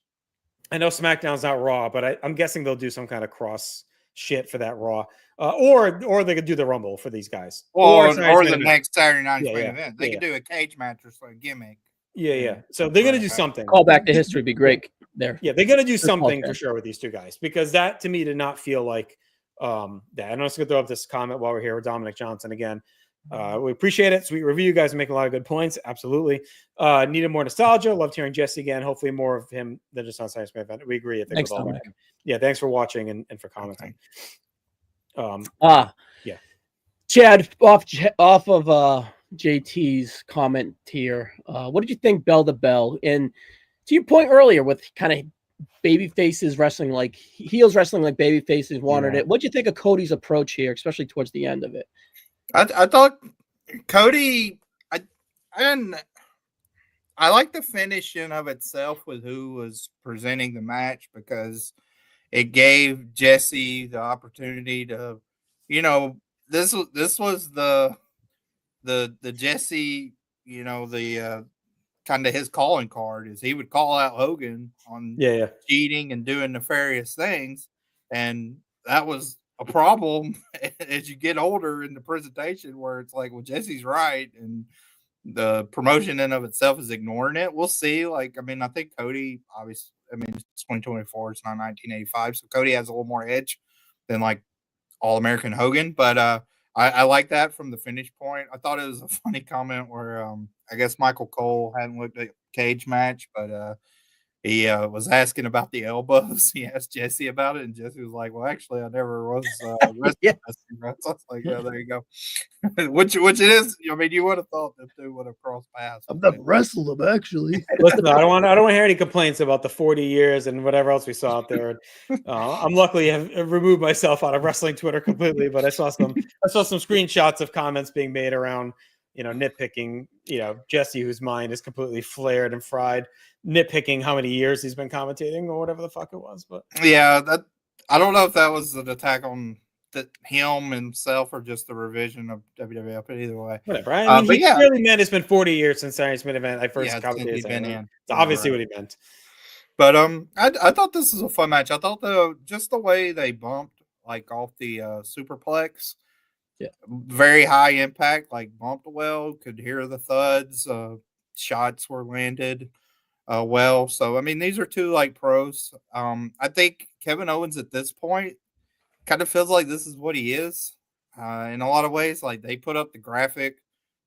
I know SmackDown's not Raw, but I'm guessing they'll do some kind of cross shit for that Raw, or they could do the Rumble for these guys, or the next Saturday night's main event. They could do a cage match or some gimmick. Yeah. So they're gonna do something. Call back to history, be great there. Yeah, they're gonna do something for sure with these two guys, because that to me did not feel like that. I'm just gonna throw up this comment while we're here with Dominic Johnson again. We appreciate it. Sweet review. You guys are making a lot of good points. Absolutely. Needed more nostalgia. Loved hearing Jesse again. Hopefully more of him than just on Science Event. We agree. I think thanks, Dominic. Yeah, thanks for watching and for commenting. Yeah. Chad, off of JT's comment here. What did you think bell to bell? And to your point earlier with kind of baby faces wrestling like heels wrestling like baby faces wanted it. What do you think of Cody's approach here, especially towards the end of it? I thought Cody, I like the finish in of itself with who was presenting the match, because it gave Jesse the opportunity to, this was the Jesse, the kind of his calling card is he would call out Hogan on cheating and doing nefarious things, and that was a problem as you get older in the presentation where it's like, well, Jesse's right, and the promotion in of itself is ignoring it. We'll see. Like, I mean, I think Cody, obviously, I mean, it's 2024, it's not 1985, so Cody has a little more edge than like All-American Hogan, but I like that from the finish point. I thought it was a funny comment where I guess Michael Cole hadn't looked at cage match, but he was asking about the elbows. He asked Jesse about it, and Jesse was like, "Well, actually, I never was wrestling." So I was like, "Yeah, there you go." which it is. I mean, you would have thought that two would have crossed paths. I've never wrestled him, actually. Listen, I don't want to hear any complaints about the 40 years and whatever else we saw out there. I'm luckily have removed myself out of wrestling Twitter completely, but I saw some screenshots of comments being made around, nitpicking, Jesse, whose mind is completely flared and fried, nitpicking how many years he's been commentating or whatever the fuck it was. But yeah, I don't know if that was an attack on him himself or just the revision of WWF, but either way, whatever. I mean, he clearly meant it's been 40 years since Saturday's Main Event. I first commentated. It's obviously what he meant. But I thought this was a fun match. I thought just the way they bumped like off the superplex, very high impact, like bumped well. Could hear the thuds. Shots were landed well. So I mean, these are two like pros. I think Kevin Owens at this point kind of feels like this is what he is in a lot of ways. Like they put up the graphic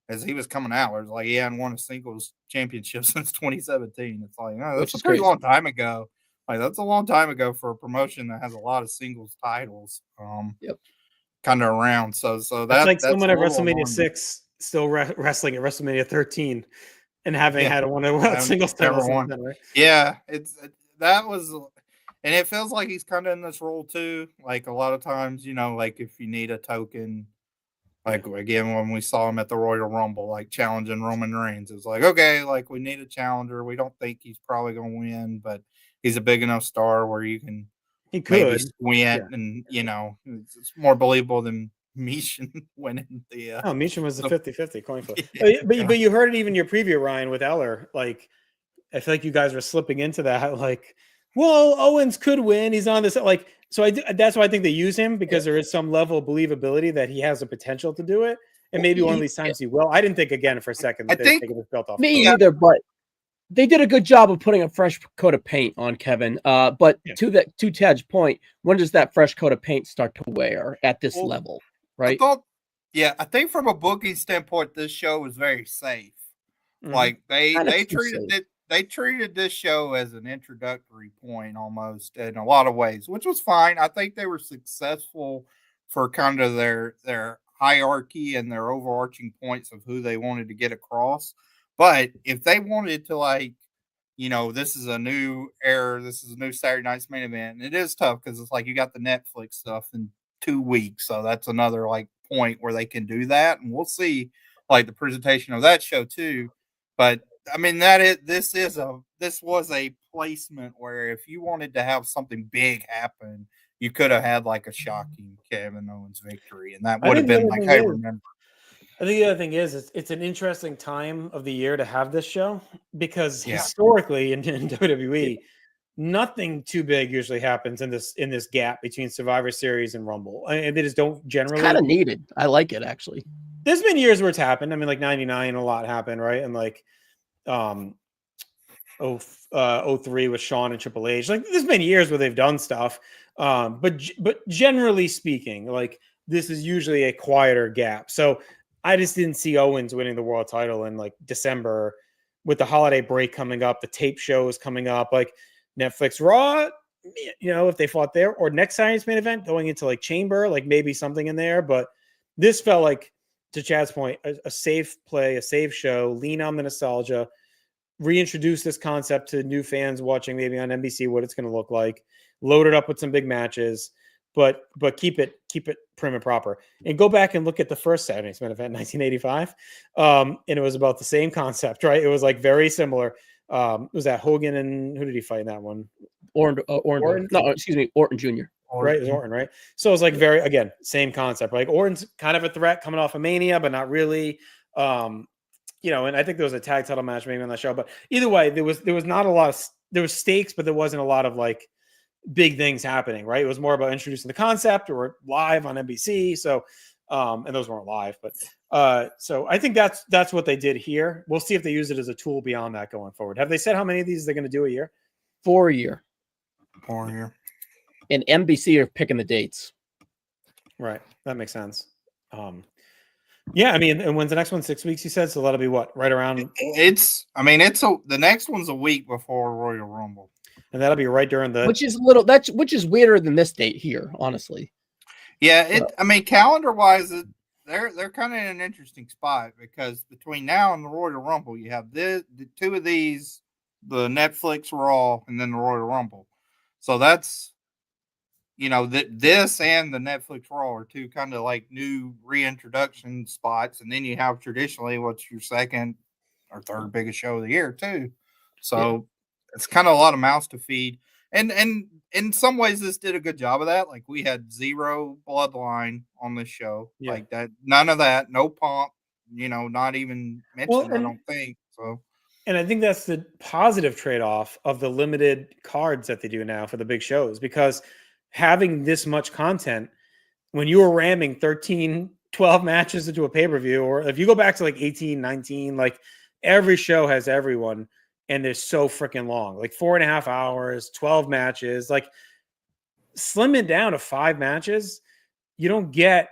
as he was coming out. It was like he hadn't won a singles championship since 2017. It's like, oh, that's a pretty long time ago. Like that's a long time ago for a promotion that has a lot of singles titles. Kind of around. So that's like someone at WrestleMania 6 still wrestling at WrestleMania 13 and having had one singles title. Right? Yeah, that was. And it feels like he's kind of in this role too. Like a lot of times, like if you need a token, like again, when we saw him at the Royal Rumble, like challenging Roman Reigns, it's like, okay, like we need a challenger. We don't think he's probably going to win, but he's a big enough star where you can maybe win. And, it's more believable than Michin winning the. Michin was the 50-50 coin flip. But you heard it even in your preview, Ryan, with Eller. Like, I feel like you guys were slipping into that. Like, well, Owens could win. He's on this that's why I think they use him, because there is some level of believability that he has the potential to do it, and maybe one of these times he will. I didn't think again for a second that they're taking his belt off. Me either, but they did a good job of putting a fresh coat of paint on Kevin. But to Ted's point, when does that fresh coat of paint start to wear at this level? Right? I think from a booking standpoint, this show was very safe. Mm-hmm. Like they treated this show as an introductory point almost in a lot of ways, which was fine. I think they were successful for kind of their hierarchy and their overarching points of who they wanted to get across. But if they wanted to this is a new era, this is a new Saturday Night's Main Event, and it is tough because it's like you got the Netflix stuff in 2 weeks. So that's another point where they can do that. And we'll see the presentation of that show too. But I mean, this was a placement where if you wanted to have something big happen, you could have had a shocking Kevin Owens victory, and that would have been hey, remember. I think the other thing is it's an interesting time of the year to have this show because historically in WWE, nothing too big usually happens in this gap between Survivor Series and Rumble. And they just don't generally. Kind of needed. I like it actually. There's been years where it's happened. I mean, 99, a lot happened, right? And 03 with Shawn and Triple H. There's been years where they've done stuff, but generally speaking, this is usually a quieter gap. So I just didn't see Owens winning the world title in December with the holiday break coming up, the tape shows coming up, Netflix Raw. If they fought there, or next Saturday's Main Event going into Chamber, maybe something in there. But this felt like, to Chad's point, a safe play, a safe show, lean on the nostalgia, reintroduce this concept to new fans watching maybe on NBC, what it's going to look like, load it up with some big matches, but keep it prim and proper. And go back and look at the first Saturday's Main Event, 1985. And it was about the same concept, right? It was very similar. Was that Hogan and who did he fight in that one? Orton. No, excuse me, Orton Jr. Right, it was Orton, right? So it was very, again, same concept. Orton's kind of a threat coming off of Mania, but not really. and I think there was a tag title match maybe on that show. But either way, there was not a lot of there was stakes, but there wasn't a lot of like big things happening, right? It was more about introducing the concept or live on NBC. So, and those weren't live, but so I think that's what they did here. We'll see if they use it as a tool beyond that going forward. Have they said how many of these they're going to do a year? 4 a year. 4 a year. And NBC are picking the dates. Right. That makes sense. Yeah, I mean, and when's the next one? 6 weeks, you said? So that'll be what? Right around. The next one's a week before Royal Rumble. And that'll be right during the. Which is weirder than this date here, honestly. Yeah, calendar wise, they're kind of in an interesting spot because between now and the Royal Rumble, you have the two of these, the Netflix Raw, and then the Royal Rumble. So that's, this and the Netflix Raw are two kind of like new reintroduction spots, and then you have traditionally what's your second or third biggest show of the year too. So it's kind of a lot of mouths to feed, and in some ways this did a good job of that. Like we had zero bloodline on this show, like that, none of that, no pomp, not even mentioned. I don't think so. And I think that's the positive trade-off of the limited cards that they do now for the big shows, because having this much content, when you were ramming 13, 12 matches into a pay-per-view, or if you go back to like 18, 19, like every show has everyone, and they're so freaking long, like 4.5 hours, 12 matches, like slim it down to 5 matches. You don't get,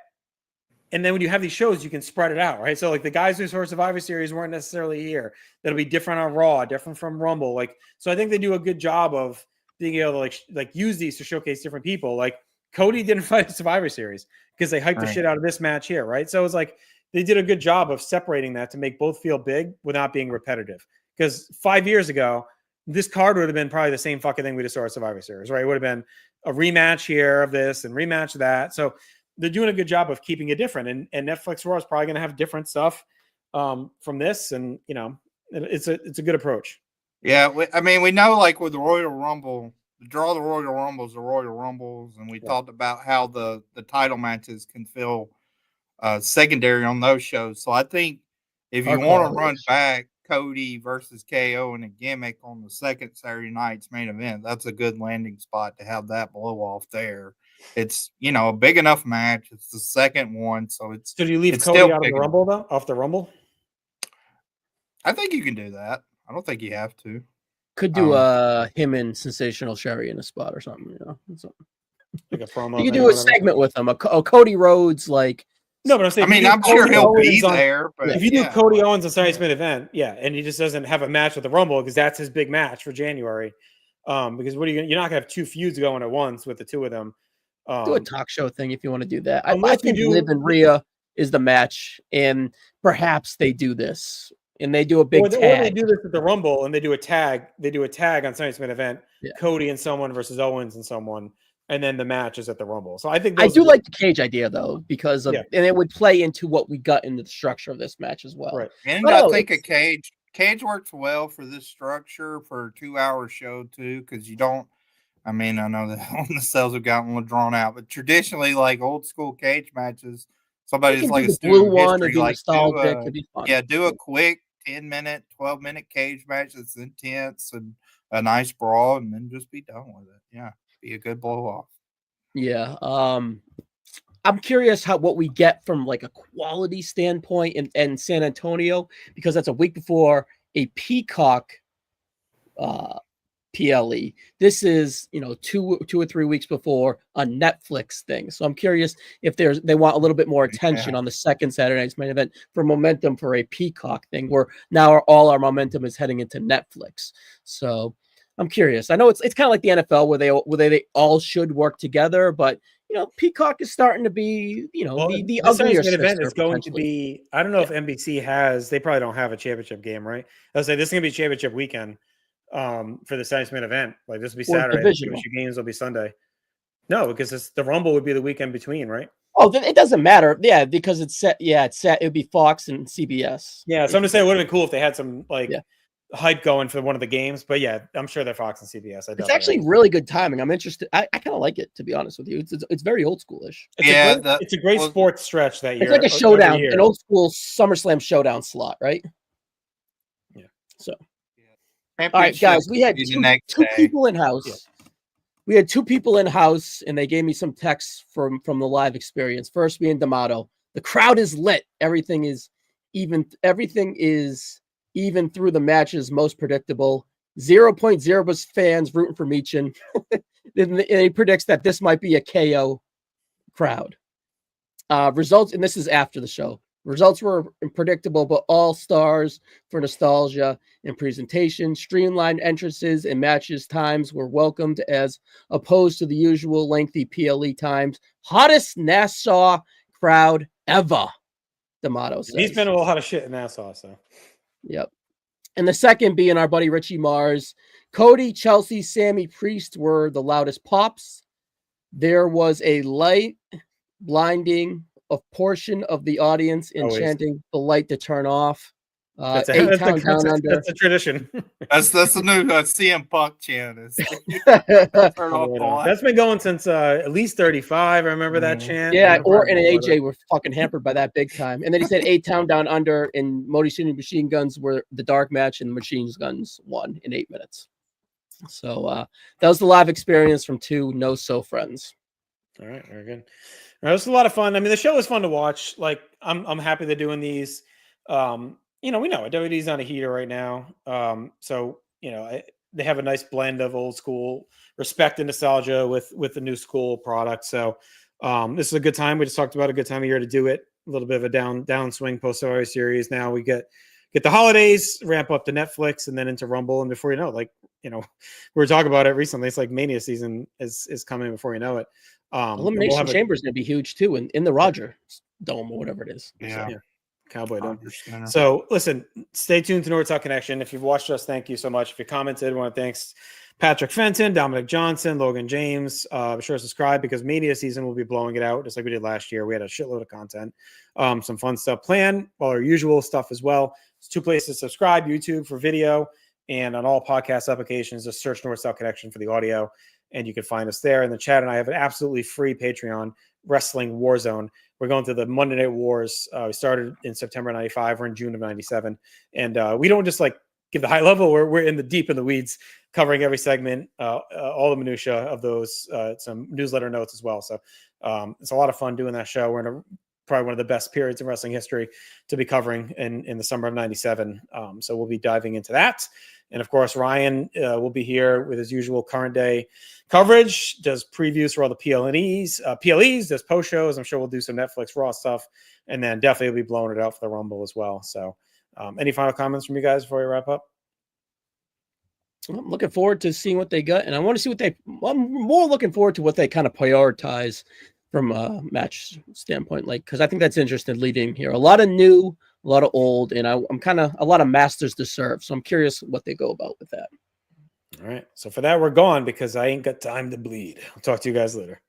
and then when you have these shows, you can spread it out, right? So like the guys who saw Survivor Series weren't necessarily here. That'll be different on Raw, different from Rumble. Like, so I think they do a good job of being able to like use these to showcase different people. Like Cody didn't fight a Survivor Series because they hyped the shit out of this match here, right? So it's like they did a good job of separating that to make both feel big without being repetitive. Because 5 years ago, this card would have been probably the same fucking thing we just saw at Survivor Series, right? It would have been a rematch here of this and rematch of that. So they're doing a good job of keeping it different. And Netflix Raw is probably going to have different stuff from this. And, it's a good approach. Yeah, we know like with the Royal Rumble, the draw of the Royal Rumbles, and we talked about how the title matches can feel secondary on those shows. So I think if you want to run back Cody versus KO in a gimmick on the second Saturday night's main event, that's a good landing spot to have that blow off there. It's a big enough match. It's the second one, so it's. So do you leave Cody out of the Rumble though? Off the Rumble? I think you can do that. I don't think you have to. Could do him and Sensational Sherry in a spot or something, Like a promo. You could do a segment with him. Cody Rhodes, like. No, but I'm saying. I'm sure he'll be there. But if you do Cody Owens on Saturdday Night event, and he just doesn't have a match with the Rumble because that's his big match for January. Because you're not gonna have 2 feuds going at once with the two of them. Do a talk show thing if you want to do that. I think Liv and Rhea is the match, and perhaps they do this. And they do a big tag. Or they do this at the Rumble, and they do a tag. They do a tag on Saturdday Night event. Yeah. Cody and someone versus Owens and someone, and then the match is at the Rumble. So I think I do like the cage idea though, because of and it would play into what we got into the structure of this match as well. Right. And I think a cage works well for this structure for a 2-hour show too, because you don't. I know that the sales have gotten a little drawn out, but traditionally, like old school cage matches, somebody's like a blue one and be nostalgic. It'd be fun. Do a quick 10-minute, 12-minute cage match that's intense and a nice brawl, and then just be done with it. Yeah, be a good blow off. Yeah, I'm curious what we get from like a quality standpoint in San Antonio, because that's a week before a Peacock PLE. This is 2 or 3 weeks before a Netflix thing. So I'm curious if they want a little bit more attention on the second Saturday night's main event for momentum for a Peacock thing, where now all our momentum is heading into Netflix. So I'm curious. I know it's kind of like the NFL where they all should work together, but Peacock is starting to be the uglier event is going to be. I don't know if NBC has. They probably don't have a championship game, right? I'll say this is going to be championship weekend. For the Saturday Night event, like this will be Saturday. The games will be Sunday. No, because the Rumble would be the weekend between, right? Oh, it doesn't matter. Yeah, because it's set. Yeah, it's set. It would be Fox and CBS. Yeah, so I'm just saying it would have been cool if they had some hype going for one of the games. But yeah, I'm sure they're Fox and CBS. It's actually really good timing. I'm interested. I kind of like it, to be honest with you. It's very old schoolish. It's a great sports stretch that year. It's like a showdown, an old school SummerSlam showdown slot, right? So, all right, guys, we had two people in house. Yeah. We had two people in house, and they gave me some texts from the live experience. First, me and D'Amato. The crowd is lit. Everything is even. Everything is even through the matches. Most predictable. 0.0 fans rooting for Michin. And he predicts that this might be a KO crowd. Results, and this is after the show. Results were predictable, but all stars for nostalgia and presentation. Streamlined entrances and matches times were welcomed as opposed to the usual lengthy PLE times. Hottest Nassau crowd ever, D'Amato says. He's been a lot of shit in Nassau, so. Yep. And the second being our buddy Richie Mars. Cody, Chelsea, Sammy, Priest were the loudest pops. There was a light blinding a portion of the audience and chanting the light to turn off. That's a tradition. That's the new CM Punk chant. That's been going since at least 35. I remember that chant. Yeah, Orton and AJ were fucking hampered by that big time. And then he said A-Town Down Under and Modi City Machine Guns were the dark match, and the Machine Guns won in 8 minutes. So that was the live experience from two no-so friends. All right, very good. All right, it was a lot of fun. I mean, the show was fun to watch. Like, I'm happy they're doing these. We know WWE's on a heater right now. So they have a nice blend of old school respect and nostalgia with the new school product. So this is a good time. We just talked about a good time of year to do it. A little bit of a downswing post Survivor Series. Now we get the holidays, ramp up to Netflix, and then into Rumble. And before you know, we were talking about it recently. It's like Mania season is coming before you know it. Elimination Chamber is going to be huge too, in the Roger Dome or whatever it is. Yeah. Cowboy Dome. So listen, stay tuned to North South Connection. If you've watched us, thank you so much. If you commented, I want to thanks Patrick Fenton, Dominic Johnson, Logan James. Be sure to subscribe because Mania season will be blowing it out just like we did last year. We had a shitload of content, some fun stuff planned, all our usual stuff as well. There's two places to subscribe: YouTube for video, and on all podcast applications, just search North South Connection for the audio, and you can find us there. And the chat and I have an absolutely free Patreon, Wrestling Warzone. We're going through the Monday Night Wars. We started in September 95. We're in June of 97. And we don't just give the high level. We're deep in the weeds, covering every segment, all the minutia of those, some newsletter notes as well. So it's a lot of fun doing that show. We're in probably one of the best periods in wrestling history to be covering in the summer of 97. So we'll be diving into that. And of course, Ryan will be here with his usual current day coverage, does previews for all the PLEs, does post shows. I'm sure we'll do some Netflix Raw stuff, and then definitely will be blowing it out for the Rumble as well. So any final comments from you guys before we wrap up? I'm looking forward to seeing what they got, and I want to see I'm more looking forward to what they kind of prioritize from a match standpoint, because I think that's interesting leading here. A lot of new, a lot of old, and I'm kind of a lot of masters to serve. So I'm curious what they go about with that. All right. So for that, we're gone because I ain't got time to bleed. I'll talk to you guys later.